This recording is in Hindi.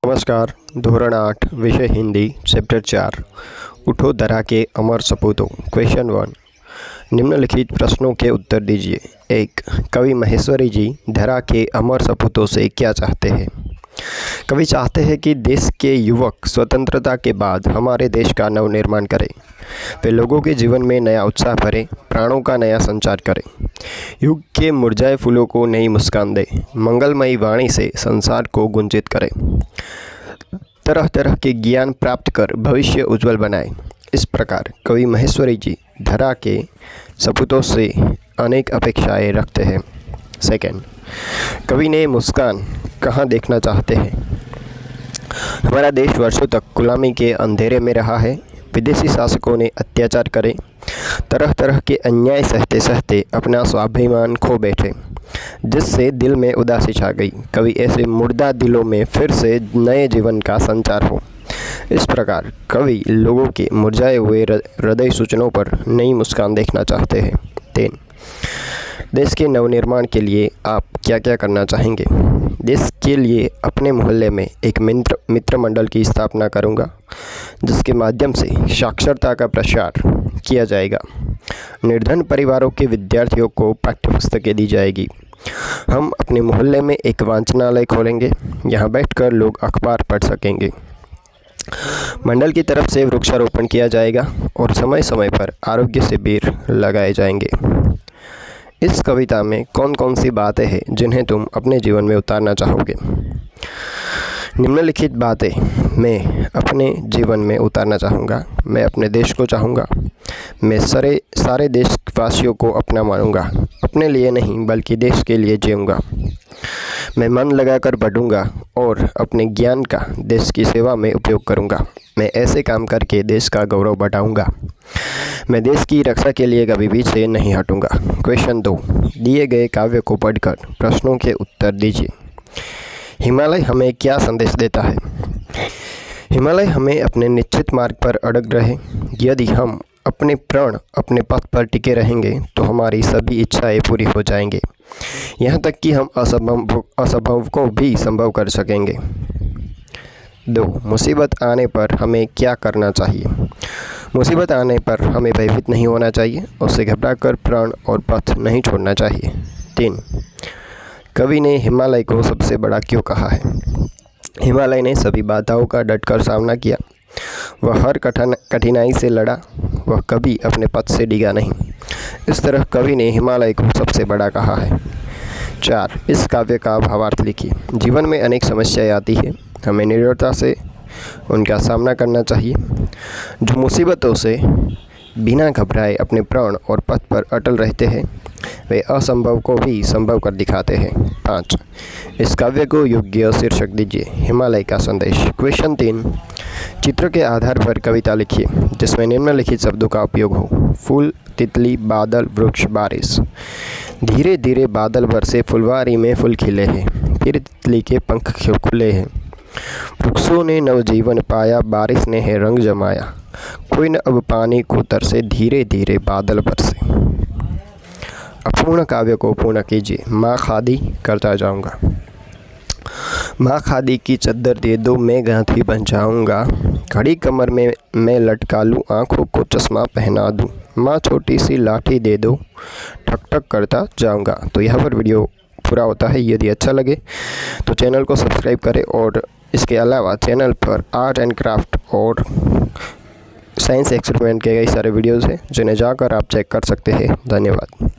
नमस्कार। धोरण 8 विषय हिंदी चैप्टर 4 उठो धरा के अमर सपूतों। क्वेश्चन 1, निम्नलिखित प्रश्नों के उत्तर दीजिए। 1. कवि महेश्वरी जी धरा के अमर सपूतों से क्या चाहते हैं? कवि चाहते हैं कि देश के युवक स्वतंत्रता के बाद हमारे देश का नवनिर्माण करें। वे लोगों के जीवन में नया उत्साह भरें, प्राणों का नया संचार करें, युग के मुरझाए फूलों को नई मुस्कान दें, मंगलमयी वाणी से संसार को गुंजित करें, तरह तरह के ज्ञान प्राप्त कर भविष्य उज्जवल बनाएं। इस प्रकार कवि महेश्वरी जी धरा के सपूतों से अनेक अपेक्षाएं रखते हैं। सेकंड, कवि ने मुस्कान कहाँ देखना चाहते हैं? हमारा देश वर्षों तक गुलामी के अंधेरे में रहा है। विदेशी शासकों ने अत्याचार करे, तरह तरह के अन्याय सहते सहते अपना स्वाभिमान खो बैठे, जिससे दिल में उदासी छा गई। कवि ऐसे मुर्दा दिलों में फिर से नए जीवन का संचार हो। इस प्रकार कवि लोगों के मुरझाए हुए हृदय सूचनों पर नई मुस्कान देखना चाहते हैं। 3. देश के नवनिर्माण के लिए आप क्या क्या करना चाहेंगे? देश के लिए अपने मोहल्ले में एक मित्र मंडल की स्थापना करूंगा, जिसके माध्यम से साक्षरता का प्रसार किया जाएगा। निर्धन परिवारों के विद्यार्थियों को पाठ्यपुस्तकें दी जाएगी। हम अपने मोहल्ले में एक वाचनालय खोलेंगे, यहाँ बैठकर लोग अखबार पढ़ सकेंगे। मंडल की तरफ से वृक्षारोपण किया जाएगा और समय समय पर आरोग्य शिविर लगाए जाएंगे। इस कविता में कौन कौन सी बातें हैं जिन्हें तुम अपने जीवन में उतारना चाहोगे? निम्नलिखित बातें मैं अपने जीवन में उतारना चाहूँगा। मैं अपने देश को चाहूँगा। मैं सारे देशवासियों को अपना मानूंगा। अपने लिए नहीं बल्कि देश के लिए जीऊँगा। मैं मन लगाकर पढ़ूंगा और अपने ज्ञान का देश की सेवा में उपयोग करूंगा। मैं ऐसे काम करके देश का गौरव बढ़ाऊंगा। मैं देश की रक्षा के लिए कभी पीछे नहीं हटूंगा। क्वेश्चन 2, दिए गए काव्य को पढ़कर प्रश्नों के उत्तर दीजिए। हिमालय हमें क्या संदेश देता है? हिमालय हमें अपने निश्चित मार्ग पर अड़ग रहे। यदि हम अपने प्राण अपने पथ पर टिके रहेंगे तो हमारी सभी इच्छाएं पूरी हो जाएंगी, यहाँ तक कि हम असंभव को भी संभव कर सकेंगे। 2. मुसीबत आने पर हमें क्या करना चाहिए? मुसीबत आने पर हमें भयभीत नहीं होना चाहिए, उससे घबराकर प्राण और पथ नहीं छोड़ना चाहिए। 3. कवि ने हिमालय को सबसे बड़ा क्यों कहा है? हिमालय ने सभी बाधाओं का डटकर सामना किया। वह हर कठिनाई से लड़ा। वह कभी अपने पथ से डिगा नहीं। इस तरह कवि ने हिमालय को सबसे बड़ा कहा है। 4. इस काव्य का भावार्थ लिखिए। जीवन में अनेक समस्याएं आती है, हमें निडरता से उनका सामना करना चाहिए। जो मुसीबतों से बिना घबराए अपने प्राण और पथ पर अटल रहते हैं, वे असंभव को भी संभव कर दिखाते हैं। 5. इस काव्य को योग्य शीर्षक दीजिए। हिमालय का संदेश। क्वेश्चन 3, चित्र के आधार पर कविता लिखिए जिसमें निम्नलिखित शब्दों का उपयोग हो। फूल, तितली, बादल, वृक्ष, बारिश। धीरे धीरे बादल बरसे, फुलवारी में फूल खिले हैं, फिर तितली के पंख खुले हैं। वृक्षों ने नवजीवन पाया, बारिश ने है रंग जमाया। कोई न अब पानी को तरसे, धीरे धीरे बादल बरसे। अपूर्ण काव्य को पूर्ण कीजिए। माँ खादी करता जाऊंगा। माँ खादी की चद्दर दे दो, मैं गांधी बन जाऊंगा। घड़ी कमर में मैं लटका लूँ, आँखों को चश्मा पहना दूँ। माँ छोटी सी लाठी दे दो, ठक ठक करता जाऊंगा। तो यहाँ पर वीडियो पूरा होता है। यदि अच्छा लगे तो चैनल को सब्सक्राइब करें और इसके अलावा चैनल पर आर्ट एंड क्राफ्ट और साइंस एक्सपेरिमेंट के कई सारे वीडियोज़ हैं जिन्हें जाकर आप चेक कर सकते हैं। धन्यवाद।